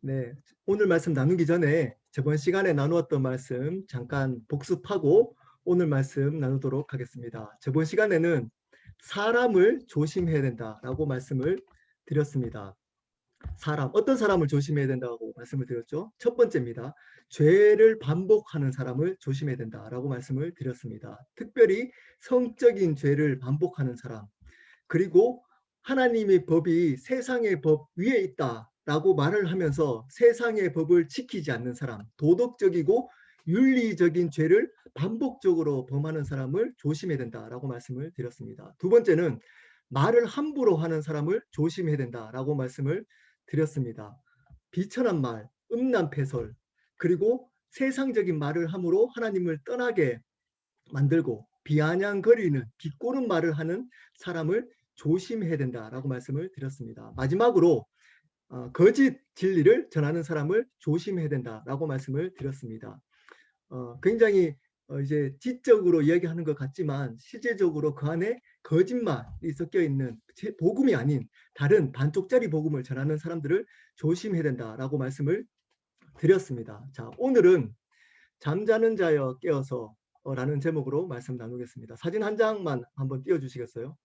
네, 오늘 말씀 나누기 전에 저번 시간에 나누었던 말씀 잠깐 복습하고 오늘 말씀 나누도록 하겠습니다. 저번 시간에는 사람을 조심해야 된다라고 말씀을 드렸습니다. 어떤 사람을 조심해야 된다고 말씀을 드렸죠? 첫 번째입니다. 죄를 반복하는 사람을 조심해야 된다라고 말씀을 드렸습니다. 특별히 성적인 죄를 반복하는 사람, 그리고 하나님의 법이 세상의 법 위에 있다라고 말을 하면서 세상의 법을 지키지 않는 사람, 도덕적이고 윤리적인 죄를 반복적으로 범하는 사람을 조심해야 된다라고 말씀을 드렸습니다. 두 번째는 말을 함부로 하는 사람을 조심해야 된다라고 말씀을 드렸습니다. 비천한 말, 음란패설, 그리고 세상적인 말을 함으로 하나님을 떠나게 만들고 비아냥거리는 비꼬는 말을 하는 사람을 조심해야 된다라고 말씀을 드렸습니다. 마지막으로 거짓 진리를 전하는 사람을 조심해야 된다라고 말씀을 드렸습니다. 굉장히 이제 지적으로 이야기하는 것 같지만 실제적으로 그 안에 거짓말이 섞여 있는 복음이 아닌 다른 반쪽짜리 복음을 전하는 사람들을 조심해야 된다라고 말씀을 드렸습니다. 자, 오늘은 잠자는 자여 깨어서 라는 제목으로 말씀 나누겠습니다. 사진 한 장만 한번 띄워주시겠어요?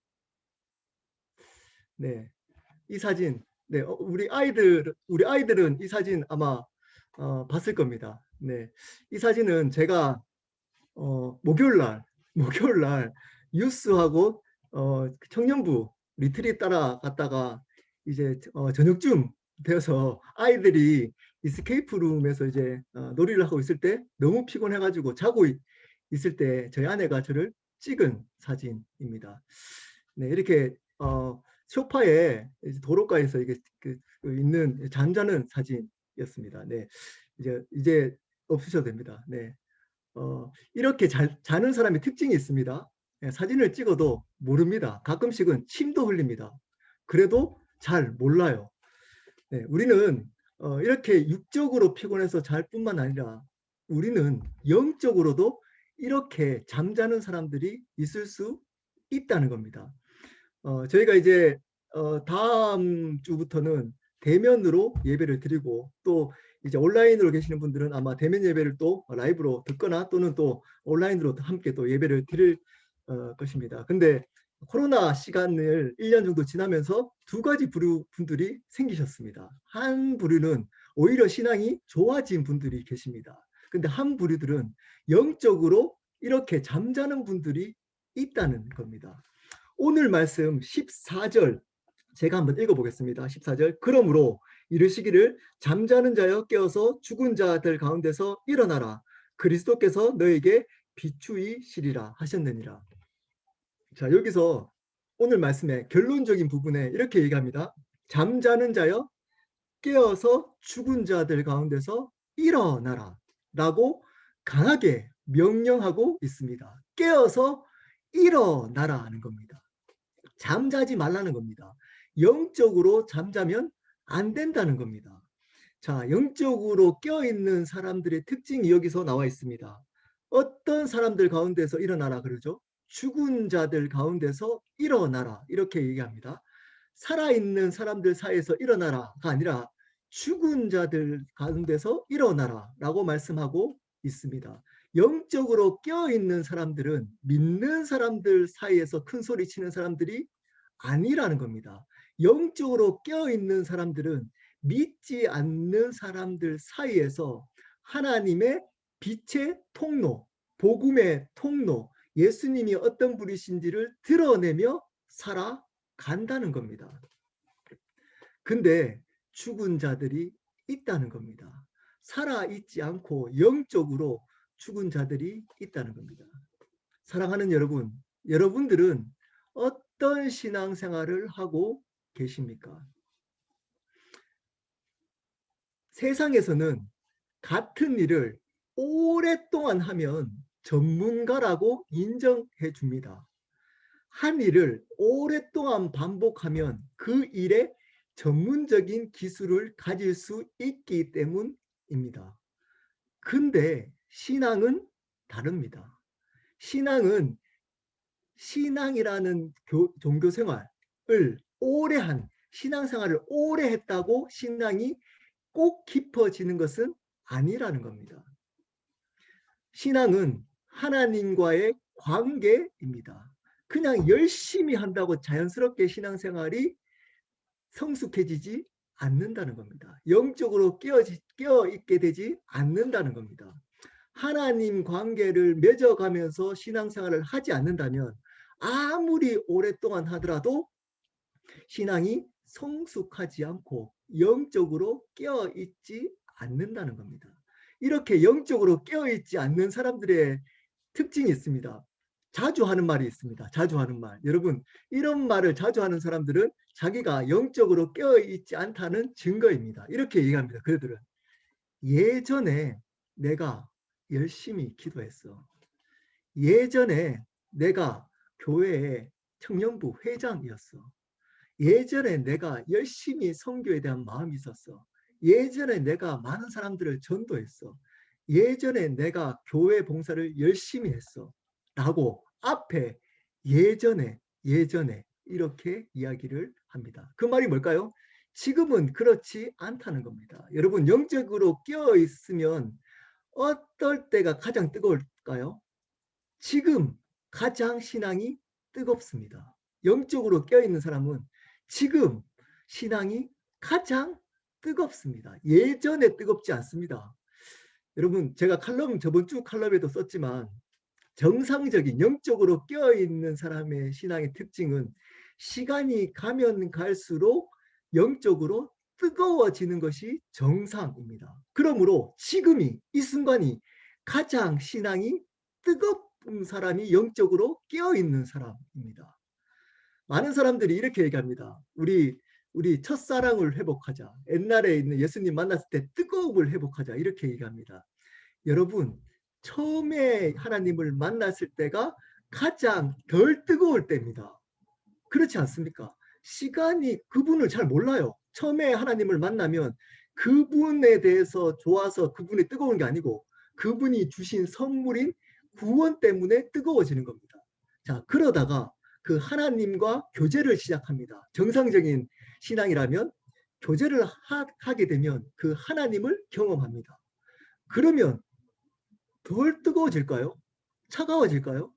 네, 이 사진, 네, 우리 아이들은 이 사진 아마 봤을 겁니다. 네, 이 사진은 제가 목요일 날, 목요일 날 유스하고 청년부 리트릿 따라갔다가 이제 저녁쯤 되어서 아이들이 이스케이프 룸에서 이제 놀이를 하고 있을 때 너무 피곤해가지고 자고 있을 때 저희 아내가 저를 찍은 사진입니다. 네, 이렇게 소파에 도로가에서 이게 있는 잠자는 사진이었습니다. 네, 이제 없으셔도 됩니다. 네. 이렇게 자는 사람의 특징이 있습니다. 예, 사진을 찍어도 모릅니다. 가끔씩은 침도 흘립니다. 그래도 잘 몰라요. 네, 우리는 이렇게 육적으로 피곤해서 잘 뿐만 아니라 우리는 영적으로도 이렇게 잠자는 사람들이 있을 수 있다는 겁니다. 저희가 이제 다음 주부터는 대면으로 예배를 드리고 또 이제 온라인으로 계시는 분들은 아마 대면 예배를 또 라이브로 듣거나 또는 또 온라인으로 함께 또 예배를 드릴 것입니다. 근데 코로나 시간을 1년 정도 지나면서 두 가지 부류 분들이 생기셨습니다. 한 부류는 오히려 신앙이 좋아진 분들이 계십니다. 근데 한 부류들은 영적으로 이렇게 잠자는 분들이 있다는 겁니다. 오늘 말씀 14절 제가 한번 읽어보겠습니다. 14절 그러므로 이르시기를 잠자는 자여 깨어서 죽은 자들 가운데서 일어나라. 그리스도께서 너에게 비추이시리라 하셨느니라. 자, 여기서 오늘 말씀의 결론적인 부분에 이렇게 얘기합니다. 잠자는 자여 깨어서 죽은 자들 가운데서 일어나라 라고 강하게 명령하고 있습니다. 깨어서 일어나라 하는 겁니다. 잠자지 말라는 겁니다. 영적으로 잠자면 안 된다는 겁니다. 자, 영적으로 껴있는 사람들의 특징이 여기서 나와 있습니다. 어떤 사람들 가운데서 일어나라 그러죠? 죽은 자들 가운데서 일어나라 이렇게 얘기합니다. 살아있는 사람들 사이에서 일어나라가 아니라 죽은 자들 가운데서 일어나라 라고 말씀하고 있습니다. 영적으로 껴있는 사람들은 믿는 사람들 사이에서 큰 소리 치는 사람들이 아니라는 겁니다. 영적으로 껴있는 사람들은 믿지 않는 사람들 사이에서 하나님의 빛의 통로, 복음의 통로, 예수님이 어떤 분이신지를 드러내며 살아간다는 겁니다. 근데 죽은 자들이 있다는 겁니다. 살아있지 않고 영적으로 죽은 자들이 있다는 겁니다. 사랑하는 여러분, 여러분들은 어떤 신앙생활을 하고 계십니까? 세상에서는 같은 일을 오랫동안 하면 전문가라고 인정해 줍니다. 한 일을 오랫동안 반복하면 그 일에 전문적인 기술을 가질 수 있기 때문입니다. 근데 신앙은 다릅니다. 신앙은 신앙이라는 종교 생활을 오래 한 신앙생활을 오래 했다고 신앙이 꼭 깊어지는 것은 아니라는 겁니다. 신앙은 하나님과의 관계입니다. 그냥 열심히 한다고 자연스럽게 신앙생활이 성숙해지지 않는다는 겁니다. 영적으로 깨어있게 되지 않는다는 겁니다. 하나님 관계를 맺어가면서 신앙생활을 하지 않는다면 아무리 오랫동안 하더라도 신앙이 성숙하지 않고 영적으로 깨어있지 않는다는 겁니다. 이렇게 영적으로 깨어있지 않는 사람들의 특징이 있습니다. 자주 하는 말이 있습니다. 자주 하는 말. 여러분, 이런 말을 자주 하는 사람들은 자기가 영적으로 깨어있지 않다는 증거입니다. 이렇게 얘기합니다. 그들은 예전에 내가 열심히 기도했어. 예전에 내가 교회의 청년부 회장이었어. 예전에 내가 열심히 선교에 대한 마음이 있었어. 예전에 내가 많은 사람들을 전도했어. 예전에 내가 교회 봉사를 열심히 했어. 라고 앞에 예전에 이렇게 이야기를 합니다. 그 말이 뭘까요? 지금은 그렇지 않다는 겁니다. 여러분, 영적으로 깨어 있으면 어떨 때가 가장 뜨거울까요? 지금 가장 신앙이 뜨겁습니다. 영적으로 깨어있는 사람은 지금 신앙이 가장 뜨겁습니다. 예전에 뜨겁지 않습니다. 여러분, 제가 저번 주 칼럼에도 썼지만 정상적인 영적으로 깨어있는 사람의 신앙의 특징은 시간이 가면 갈수록 영적으로 뜨거워지는 것이 정상입니다. 그러므로 지금이 이 순간이 가장 신앙이 뜨겁은 사람이 영적으로 깨어있는 사람입니다. 많은 사람들이 이렇게 얘기합니다. 우리 첫사랑을 회복하자. 옛날에 있는 예수님 만났을 때 뜨거움을 회복하자. 이렇게 얘기합니다. 여러분, 처음에 하나님을 만났을 때가 가장 덜 뜨거울 때입니다. 그렇지 않습니까? 시간이 그분을 잘 몰라요. 처음에 하나님을 만나면 그분에 대해서 좋아서 그분이 뜨거운 게 아니고 그분이 주신 선물인 구원 때문에 뜨거워지는 겁니다. 자, 그러다가 그 하나님과 교제를 시작합니다. 정상적인 신앙이라면 교제를 하게 되면 그 하나님을 경험합니다. 그러면 덜 뜨거워질까요? 차가워질까요?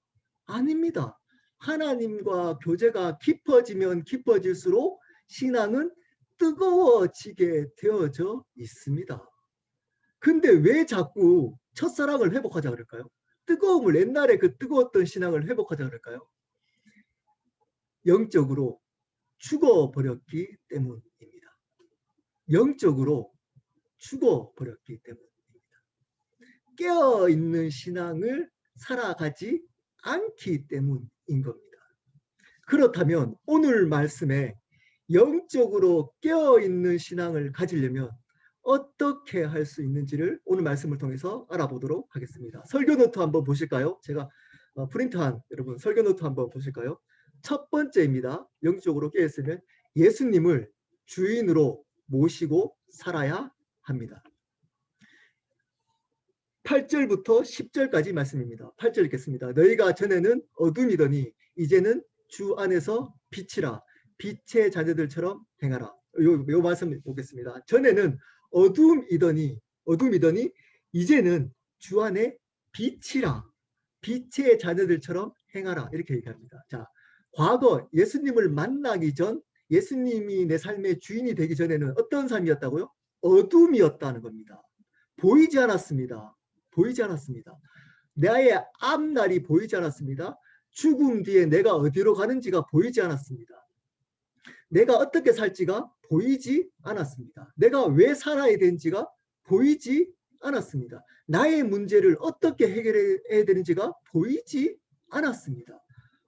아닙니다. 하나님과 교제가 깊어지면 깊어질수록 신앙은 뜨거워지게 되어져 있습니다. 근데 왜 자꾸 첫사랑을 회복하자 그럴까요? 뜨거움을 옛날에 그 뜨거웠던 신앙을 회복하자 그럴까요? 영적으로 죽어버렸기 때문입니다. 영적으로 죽어버렸기 때문입니다. 깨어있는 신앙을 살아가지 않기 때문인 겁니다. 그렇다면 오늘 말씀에 영적으로 깨어있는 신앙을 가지려면 어떻게 할 수 있는지를 오늘 말씀을 통해서 알아보도록 하겠습니다. 설교 노트 한번 보실까요? 제가 프린트한 여러분 설교 노트 한번 보실까요? 첫 번째입니다. 영적으로 깨어있으면 예수님을 주인으로 모시고 살아야 합니다. 8절부터 10절까지 말씀입니다. 8절 읽겠습니다. 너희가 전에는 어둠이더니 이제는 주 안에서 빛이라. 빛의 자녀들처럼 행하라. 요 말씀 보겠습니다. 전에는 어둠이더니 이제는 주 안에 빛이라. 빛의 자녀들처럼 행하라. 이렇게 얘기합니다. 자, 과거 예수님을 만나기 전 예수님이 내 삶의 주인이 되기 전에는 어떤 삶이었다고요? 어둠이었다는 겁니다. 보이지 않았습니다. 보이지 않았습니다. 나의 앞날이 보이지 않았습니다. 죽음 뒤에 내가 어디로 가는지가 보이지 않았습니다. 내가 어떻게 살지가 보이지 않았습니다. 내가 왜 살아야 되는지가 보이지 않았습니다. 나의 문제를 어떻게 해결해야 되는지가 보이지 않았습니다.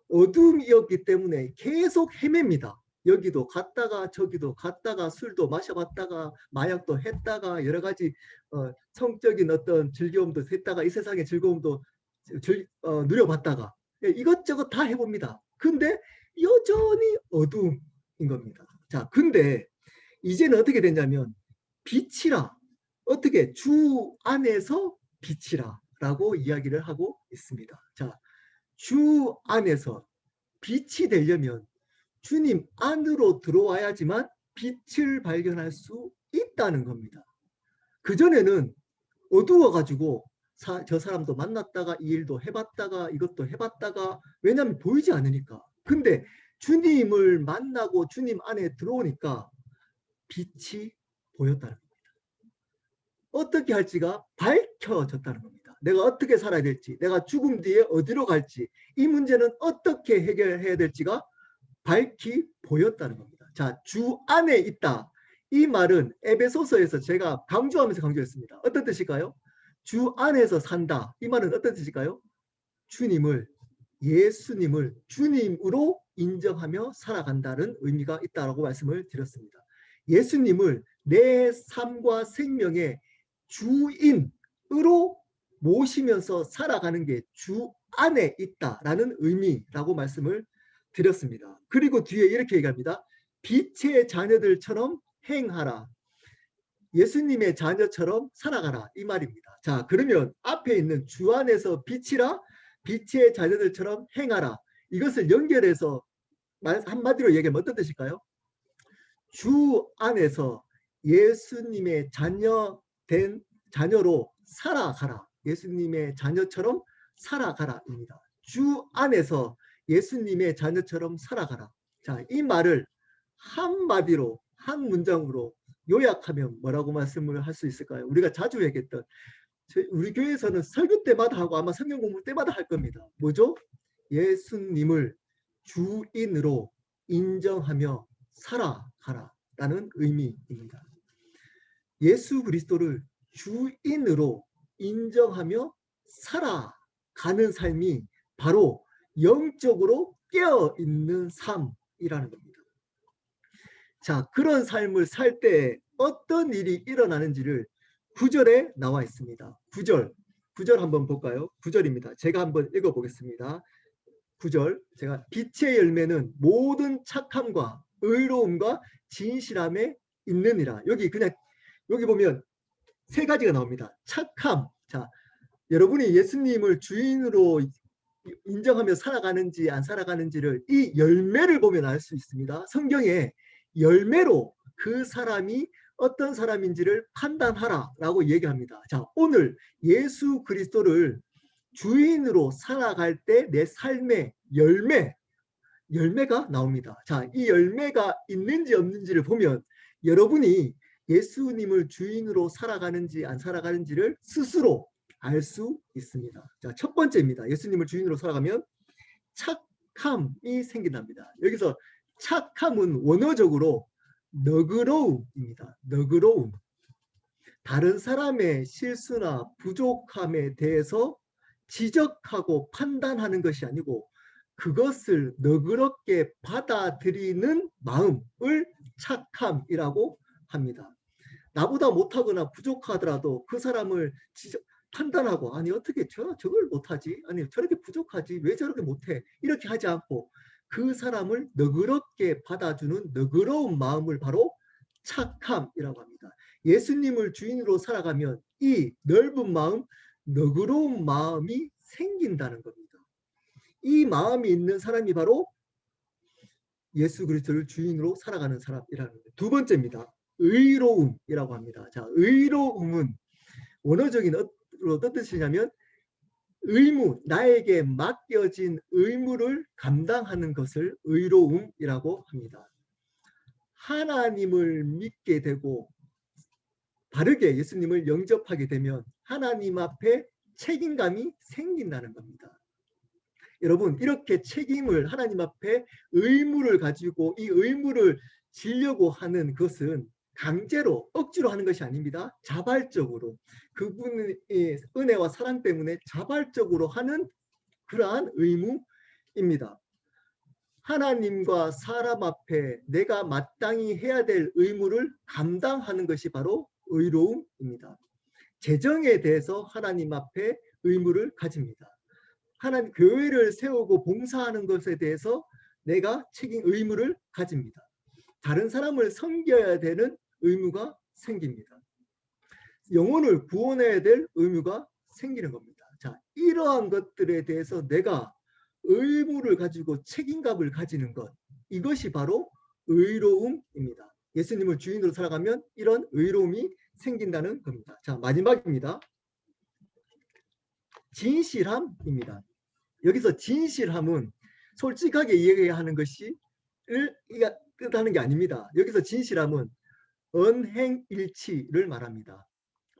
어둠이었기 때문에 계속 헤맵니다. 여기도 갔다가 저기도 갔다가 술도 마셔봤다가 마약도 했다가 여러 가지 성적인 어떤 즐거움도 했다가 이 세상의 즐거움도 누려봤다가 이것저것 다 해봅니다. 근데 여전히 어둠인 겁니다. 자, 근데 이제는 어떻게 됐냐면 빛이라. 어떻게? 주 안에서 빛이라 라고 이야기를 하고 있습니다. 자, 주 안에서 빛이 되려면 주님 안으로 들어와야지만 빛을 발견할 수 있다는 겁니다. 그전에는 어두워가지고 저 사람도 만났다가 이 일도 해봤다가 이것도 해봤다가, 왜냐하면 보이지 않으니까. 근데 주님을 만나고 주님 안에 들어오니까 빛이 보였다는 겁니다. 어떻게 할지가 밝혀졌다는 겁니다. 내가 어떻게 살아야 될지, 내가 죽음 뒤에 어디로 갈지, 이 문제는 어떻게 해결해야 될지가 밝히 보였다는 겁니다. 자, 주 안에 있다. 이 말은 에베소서에서 제가 강조하면서 강조했습니다. 어떤 뜻일까요? 주 안에서 산다. 이 말은 어떤 뜻일까요? 주님을, 예수님을 주님으로 인정하며 살아간다는 의미가 있다고 말씀을 드렸습니다. 예수님을 내 삶과 생명의 주인으로 모시면서 살아가는 게 주 안에 있다라는 의미라고 말씀을 드렸습니다. 그리고 뒤에 이렇게 얘기합니다. 빛의 자녀들처럼 행하라. 예수님의 자녀처럼 살아가라, 이 말입니다. 자, 그러면 앞에 있는 주 안에서 빛이라, 빛의 자녀들처럼 행하라, 이것을 연결해서 한마디로 얘기하면 어떤 뜻일까요? 주 안에서 예수님의 자녀된 자녀로 살아가라. 예수님의 자녀처럼 살아가라입니다. 주 안에서 예수님의 자녀처럼 살아가라. 자, 이 말을 한마디로, 한 문장으로 요약하면 뭐라고 말씀을 할 수 있을까요? 우리가 자주 얘기했던, 우리 교회에서는 설교 때마다 하고 아마 성경 공부 때마다 할 겁니다. 뭐죠? 예수님을 주인으로 인정하며 살아가라라는 의미입니다. 예수 그리스도를 주인으로 인정하며 살아가는 삶이 바로 영적으로 깨어있는 삶이라는 겁니다. 자, 그런 삶을 살 때 어떤 일이 일어나는지를 9절에 나와 있습니다. 9절 한번 볼까요? 9절입니다. 제가 한번 읽어보겠습니다. 9절, 제가 빛의 열매는 모든 착함과 의로움과 진실함에 있느니라. 여기 보면 세 가지가 나옵니다. 착함. 자, 여러분이 예수님을 주인으로 인정하며 살아가는지 안 살아가는지를 이 열매를 보면 알 수 있습니다. 성경에 열매로 그 사람이 어떤 사람인지를 판단하라라고 얘기합니다. 자, 오늘 예수 그리스도를 주인으로 살아갈 때 내 삶의 열매가 나옵니다. 자, 이 열매가 있는지 없는지를 보면 여러분이 예수님을 주인으로 살아가는지 안 살아가는지를 스스로 알 수 있습니다. 자, 첫 번째입니다. 예수님을 주인으로 살아가면 착함이 생긴답니다. 여기서 착함은 원어적으로 너그러움입니다. 너그러움. 다른 사람의 실수나 부족함에 대해서 지적하고 판단하는 것이 아니고 그것을 너그럽게 받아들이는 마음을 착함이라고 합니다. 나보다 못하거나 부족하더라도 그 사람을 판단하고, 아니 어떻게 저걸 못하지? 아니 저렇게 부족하지? 왜 저렇게 못해? 이렇게 하지 않고 그 사람을 너그럽게 받아주는 너그러운 마음을 바로 착함이라고 합니다. 예수님을 주인으로 살아가면 이 넓은 마음, 너그러운 마음이 생긴다는 겁니다. 이 마음이 있는 사람이 바로 예수 그리스도를 주인으로 살아가는 사람이라는 겁니다. 두 번째입니다. 의로움이라고 합니다. 자, 의로움은 원어적인 어떤 뜻이냐면 의무, 나에게 맡겨진 의무를 감당하는 것을 의로움이라고 합니다. 하나님을 믿게 되고 바르게 예수님을 영접하게 되면 하나님 앞에 책임감이 생긴다는 겁니다. 여러분, 이렇게 책임을, 하나님 앞에 의무를 가지고 이 의무를 지려고 하는 것은 강제로, 억지로 하는 것이 아닙니다. 자발적으로, 그분의 은혜와 사랑 때문에 자발적으로 하는 그러한 의무입니다. 하나님과 사람 앞에 내가 마땅히 해야 될 의무를 감당하는 것이 바로 의로움입니다. 재정에 대해서 하나님 앞에 의무를 가집니다. 하나님 교회를 세우고 봉사하는 것에 대해서 내가 의무를 가집니다. 다른 사람을 섬겨야 되는 의무가 생깁니다. 영혼을 구원해야 될 의무가 생기는 겁니다. 자, 이러한 것들에 대해서 내가 의무를 가지고 책임감을 가지는 것, 이것이 바로 의로움입니다. 예수님을 주인으로 살아가면 이런 의로움이 생긴다는 겁니다. 자, 마지막입니다. 진실함입니다. 여기서 진실함은 솔직하게 이야기하는 것이 뜻하는 게 아닙니다. 여기서 진실함은 언행일치를 말합니다.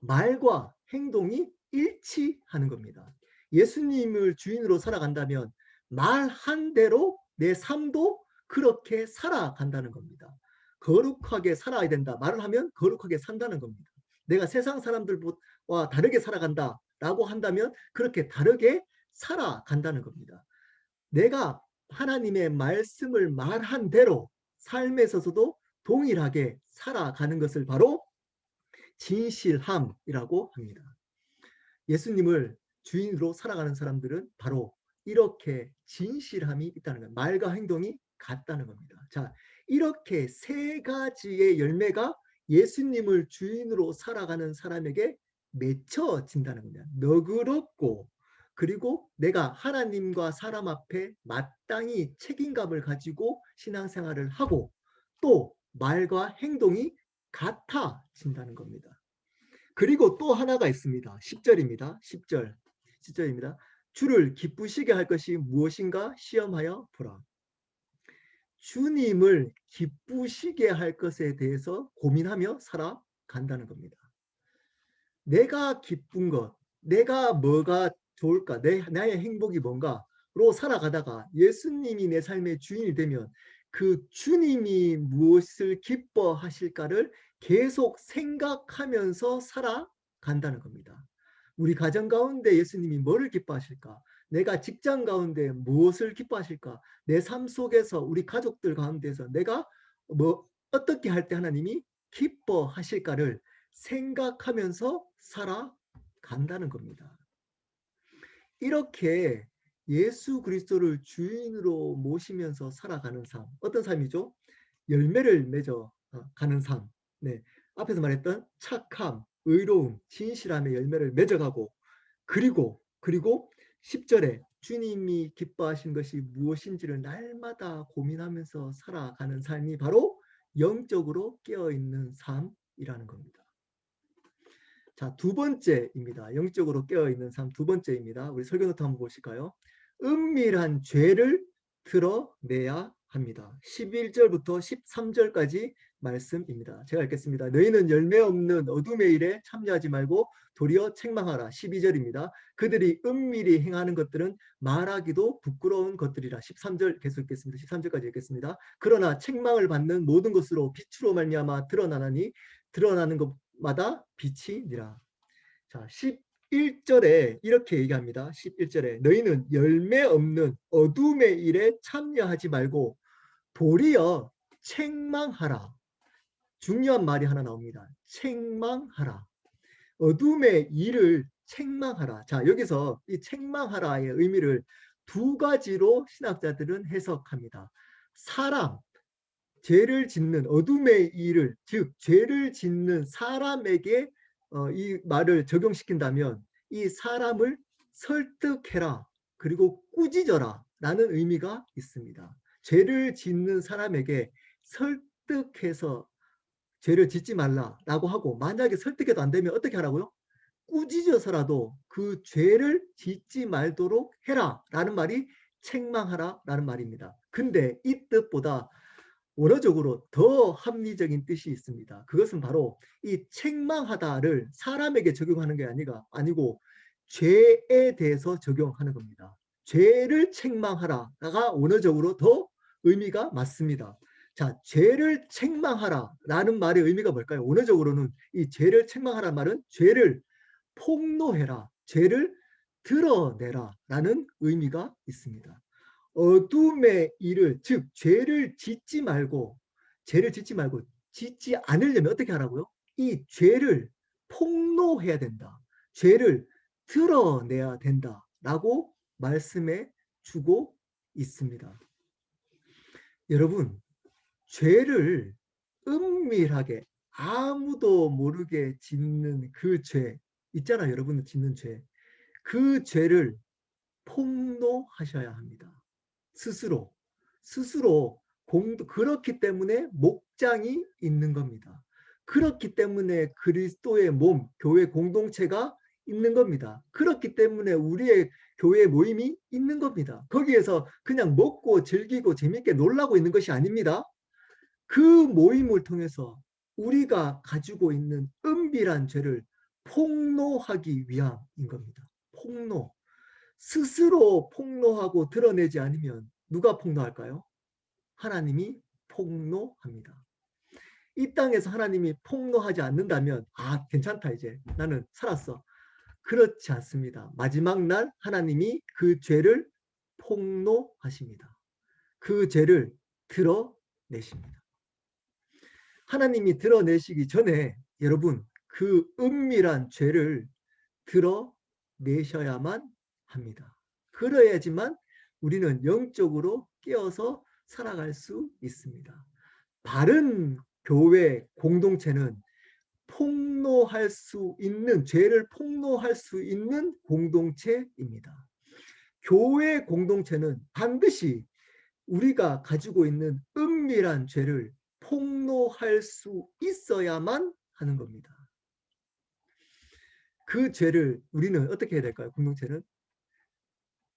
말과 행동이 일치하는 겁니다. 예수님을 주인으로 살아간다면 말한 대로 내 삶도 그렇게 살아간다는 겁니다. 거룩하게 살아야 된다. 말을 하면 거룩하게 산다는 겁니다. 내가 세상 사람들과 다르게 살아간다라고 한다면 그렇게 다르게 살아간다는 겁니다. 내가 하나님의 말씀을 말한 대로 삶에 있어서도 동일하게 살아가는 것을 바로 진실함이라고 합니다. 예수님을 주인으로 살아가는 사람들은 바로 이렇게 진실함이 있다는 거예요. 말과 행동이 같다는 겁니다. 자, 이렇게 세 가지의 열매가 예수님을 주인으로 살아가는 사람에게 맺혀진다는 겁니다. 너그럽고 그리고 내가 하나님과 사람 앞에 마땅히 책임감을 가지고 신앙생활을 하고 또 말과 행동이 같아진다는 겁니다. 그리고 또 하나가 있습니다. 10절입니다. 10절입니다. 주를 기쁘시게 할 것이 무엇인가 시험하여 보라. 주님을 기쁘시게 할 것에 대해서 고민하며 살아간다는 겁니다. 내가 기쁜 것, 내가 뭐가 좋을까, 나의 행복이 뭔가로 살아가다가 예수님이 내 삶의 주인이 되면 그 주님이 무엇을 기뻐하실까를 계속 생각하면서 살아간다는 겁니다. 우리 가정 가운데 예수님이 뭐를 기뻐하실까? 내가 직장 가운데 무엇을 기뻐하실까? 내 삶 속에서 우리 가족들 가운데서 내가 어떻게 할 때 하나님이 기뻐하실까를 생각하면서 살아간다는 겁니다. 이렇게 예수 그리스도를 주인으로 모시면서 살아가는 삶, 어떤 삶이죠? 열매를 맺어 가는 삶. 네. 앞에서 말했던 착함, 의로움, 진실함의 열매를 맺어가고 그리고 10절에 주님이 기뻐하신 것이 무엇인지를 날마다 고민하면서 살아가는 삶이 바로 영적으로 깨어있는 삶이라는 겁니다. 자, 두 번째입니다. 영적으로 깨어있는 삶 두 번째입니다. 우리 설교노트 한번 보실까요? 은밀한 죄를 드러내야 합니다. 11절부터 13절까지 말씀입니다. 제가 읽겠습니다. 너희는 열매 없는 어둠의 일에 참여하지 말고 도리어 책망하라. 12절입니다. 그들이 은밀히 행하는 것들은 말하기도 부끄러운 것들이라. 13절 계속 읽겠습니다. 13절까지 읽겠습니다. 그러나 책망을 받는 모든 것으로 빛으로 말미암아 드러나나니 드러나는 것마다 빛이니라. 자, 11절에 이렇게 얘기합니다. 11절에 너희는 열매 없는 어둠의 일에 참여하지 말고 도리어 책망하라. 중요한 말이 하나 나옵니다. 책망하라. 어둠의 일을 책망하라. 자, 여기서 이 책망하라의 의미를 두 가지로 신학자들은 해석합니다. 사람, 죄를 짓는 어둠의 일을, 즉 죄를 짓는 사람에게 이 말을 적용시킨다면 이 사람을 설득해라 그리고 꾸짖어라 라는 의미가 있습니다. 죄를 짓는 사람에게 설득해서 죄를 짓지 말라라고 하고 만약에 설득해도 안 되면 어떻게 하라고요? 꾸짖어서라도 그 죄를 짓지 말도록 해라 라는 말이 책망하라 라는 말입니다. 근데 이 뜻보다 원어적으로 더 합리적인 뜻이 있습니다. 그것은 바로 이 책망하다를 사람에게 적용하는 게 아니고 죄에 대해서 적용하는 겁니다. 죄를 책망하라가 원어적으로 더 의미가 맞습니다. 자, 죄를 책망하라라는 말의 의미가 뭘까요? 원어적으로는 이 죄를 책망하라는 말은 죄를 폭로해라, 죄를 드러내라라는 의미가 있습니다. 어둠의 일을, 즉 죄를 짓지 말고 짓지 않으려면 어떻게 하라고요? 이 죄를 폭로해야 된다. 죄를 드러내야 된다라고 말씀해 주고 있습니다. 여러분, 죄를 은밀하게 아무도 모르게 짓는 그 죄 있잖아요. 여러분 짓는 죄. 그 죄를 폭로하셔야 합니다. 스스로 그렇기 때문에 목장이 있는 겁니다. 그렇기 때문에 그리스도의 몸, 교회 공동체가 있는 겁니다. 그렇기 때문에 우리의 교회 모임이 있는 겁니다. 거기에서 그냥 먹고 즐기고 재밌게 놀라고 있는 것이 아닙니다. 그 모임을 통해서 우리가 가지고 있는 은밀한 죄를 폭로하기 위함인 겁니다. 폭로. 스스로 폭로하고 드러내지 않으면 누가 폭로할까요? 하나님이 폭로합니다. 이 땅에서 하나님이 폭로하지 않는다면 괜찮다, 이제 나는 살았어. 그렇지 않습니다. 마지막 날 하나님이 그 죄를 폭로하십니다. 그 죄를 드러내십니다. 하나님이 드러내시기 전에 여러분 그 은밀한 죄를 드러내셔야만 합니다. 그래야지만 우리는 영적으로 깨어서 살아갈 수 있습니다. 바른 교회 공동체는 폭로할 수 있는, 죄를 폭로할 수 있는 공동체입니다. 교회 공동체는 반드시 우리가 가지고 있는 은밀한 죄를 폭로할 수 있어야만 하는 겁니다. 그 죄를 우리는 어떻게 해야 될까요? 공동체는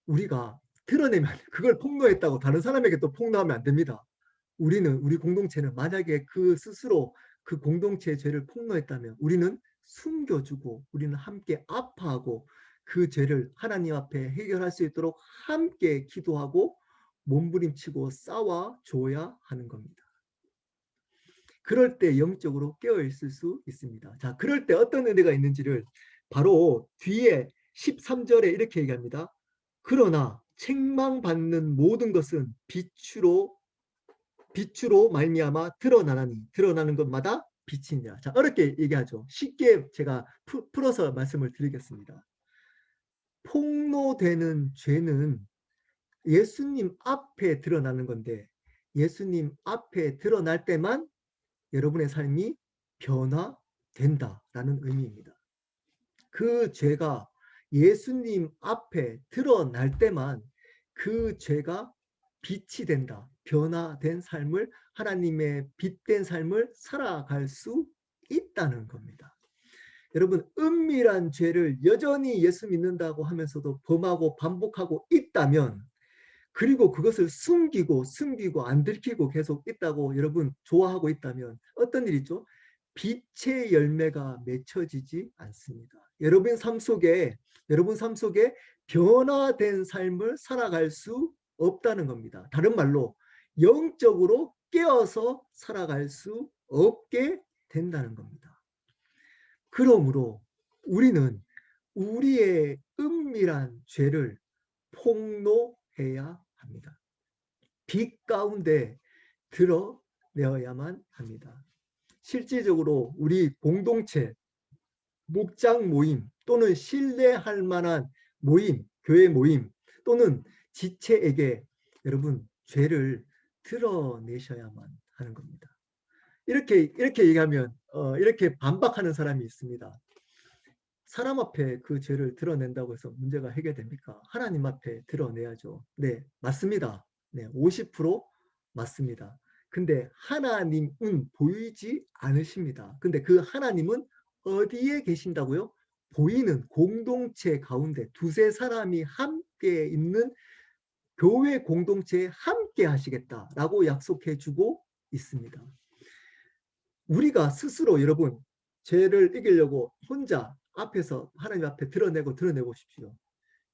우리가 드러내면 그걸 폭로했다고 다른 사람에게 또 폭로하면 안 됩니다. 우리 공동체는 만약에 그 스스로 그 공동체의 죄를 폭로했다면 우리는 숨겨주고 우리는 함께 아파하고 그 죄를 하나님 앞에 해결할 수 있도록 함께 기도하고 몸부림치고 싸워줘야 하는 겁니다. 그럴 때 영적으로 깨어있을 수 있습니다. 자, 그럴 때 어떤 은혜가 있는지를 바로 뒤에 13절에 이렇게 얘기합니다. 그러나 책망받는 모든 것은 빛으로 말미암아 드러나나니 드러나는 것마다 빛이니라. 자, 어렵게 얘기하죠. 쉽게 제가 풀어서 말씀을 드리겠습니다. 폭로되는 죄는 예수님 앞에 드러나는 건데 예수님 앞에 드러날 때만 여러분의 삶이 변화된다라는 의미입니다. 그 죄가 예수님 앞에 드러날 때만 그 죄가 빛이 된다. 변화된 삶을, 하나님의 빛된 삶을 살아갈 수 있다는 겁니다. 여러분, 은밀한 죄를 여전히 예수 믿는다고 하면서도 범하고 반복하고 있다면, 그리고 그것을 숨기고 안 들키고 계속 있다고 여러분 좋아하고 있다면 어떤 일이 있죠? 빛의 열매가 맺혀지지 않습니다. 여러분 삶 속에 변화된 삶을 살아갈 수 없다는 겁니다. 다른 말로 영적으로 깨어서 살아갈 수 없게 된다는 겁니다. 그러므로 우리는 우리의 은밀한 죄를 폭로해야 합니다. 빛 가운데 드러내어야만 합니다. 실질적으로 우리 공동체, 목장 모임 또는 신뢰할 만한 모임, 교회 모임 또는 지체에게 여러분 죄를 드러내셔야만 하는 겁니다. 이렇게 얘기하면 이렇게 반박하는 사람이 있습니다. 사람 앞에 그 죄를 드러낸다고 해서 문제가 해결됩니까? 하나님 앞에 드러내야죠. 네, 맞습니다. 네, 50% 맞습니다. 근데 하나님은 보이지 않으십니다. 근데 그 하나님은 어디에 계신다고요? 보이는 공동체 가운데 두세 사람이 함께 있는 교회 공동체에 함께 하시겠다라고 약속해 주고 있습니다. 우리가 스스로 여러분 죄를 이기려고 혼자 앞에서 하나님 앞에 드러내고 싶지요.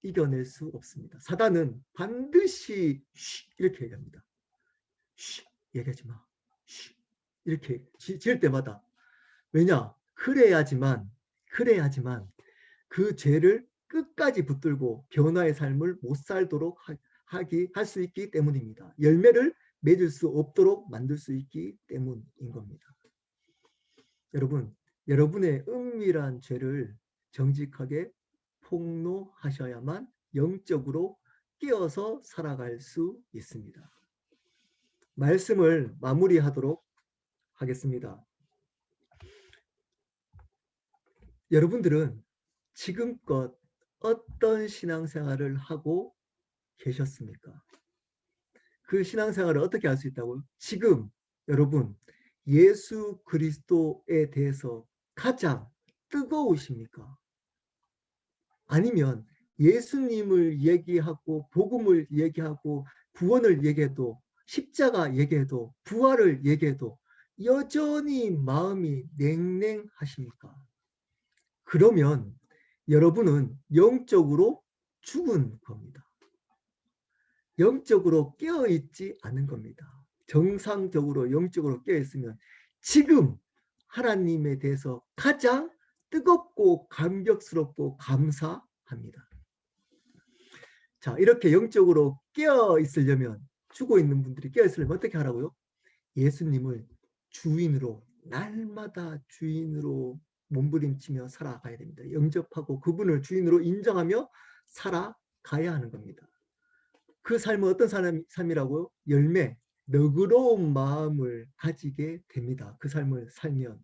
이겨낼 수 없습니다. 사단은 반드시 이렇게 얘기합니다. 얘기하지 마. 이렇게 지을 때마다. 왜냐? 그래야지만 그 죄를 끝까지 붙들고 변화의 삶을 못 살도록 할 수 있기 때문입니다. 열매를 맺을 수 없도록 만들 수 있기 때문인 겁니다. 여러분, 여러분의 은밀한 죄를 정직하게 폭로하셔야만 영적으로 깨어서 살아갈 수 있습니다. 말씀을 마무리하도록 하겠습니다. 여러분들은 지금껏 어떤 신앙생활을 하고 계셨습니까? 그 신앙생활을 어떻게 할 수 있다고요? 지금 여러분 예수 그리스도에 대해서 가장 뜨거우십니까? 아니면 예수님을 얘기하고 복음을 얘기하고 구원을 얘기해도 십자가 얘기해도 부활을 얘기해도 여전히 마음이 냉랭하십니까? 그러면 여러분은 영적으로 죽은 겁니다. 영적으로 깨어있지 않은 겁니다. 정상적으로 영적으로 깨어있으면 지금 하나님에 대해서 가장 뜨겁고 감격스럽고 감사합니다. 자, 이렇게 영적으로 깨어있으려면, 죽어 있는 분들이 깨어있으려면 어떻게 하라고요? 예수님을 주인으로, 날마다 주인으로 몸부림치며 살아가야 됩니다. 영접하고 그분을 주인으로 인정하며 살아가야 하는 겁니다. 그 삶은 어떤 삶이라고요? 열매, 너그러운 마음을 가지게 됩니다. 그 삶을 살면.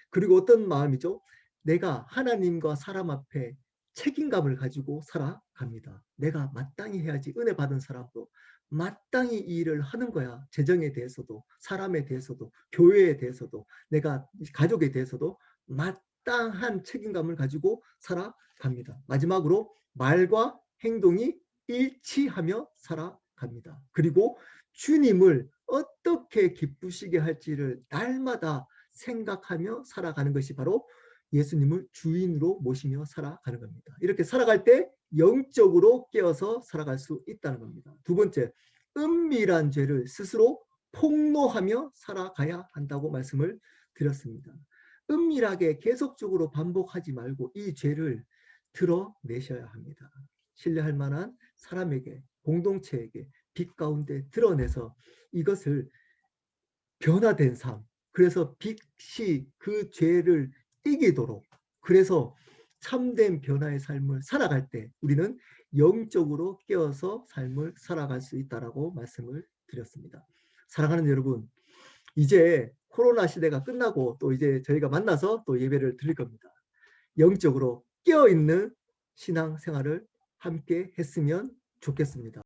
그리고 어떤 마음이죠? 내가 하나님과 사람 앞에 책임감을 가지고 살아갑니다. 내가 마땅히 해야지. 은혜 받은 사람도 마땅히 이 일을 하는 거야. 재정에 대해서도, 사람에 대해서도, 교회에 대해서도, 내가 가족에 대해서도 마땅한 책임감을 가지고 살아갑니다. 마지막으로 말과 행동이 일치하며 살아갑니다. 그리고 주님을 어떻게 기쁘시게 할지를 날마다 생각하며 살아가는 것이 바로 예수님을 주인으로 모시며 살아가는 겁니다. 이렇게 살아갈 때 영적으로 깨어서 살아갈 수 있다는 겁니다. 두 번째, 은밀한 죄를 스스로 폭로하며 살아가야 한다고 말씀을 드렸습니다. 은밀하게 계속적으로 반복하지 말고 이 죄를 드러내셔야 합니다. 신뢰할 만한 사람에게, 공동체에게 빛 가운데 드러내서 이것을 변화된 삶, 그래서 빛이 그 죄를 이기도록, 그래서 참된 변화의 삶을 살아갈 때 우리는 영적으로 깨어서 삶을 살아갈 수 있다라고 말씀을 드렸습니다. 사랑하는 여러분, 이제 코로나 시대가 끝나고 또 이제 저희가 만나서 또 예배를 드릴 겁니다. 영적으로 깨어있는 신앙생활을 함께 했으면 좋겠습니다.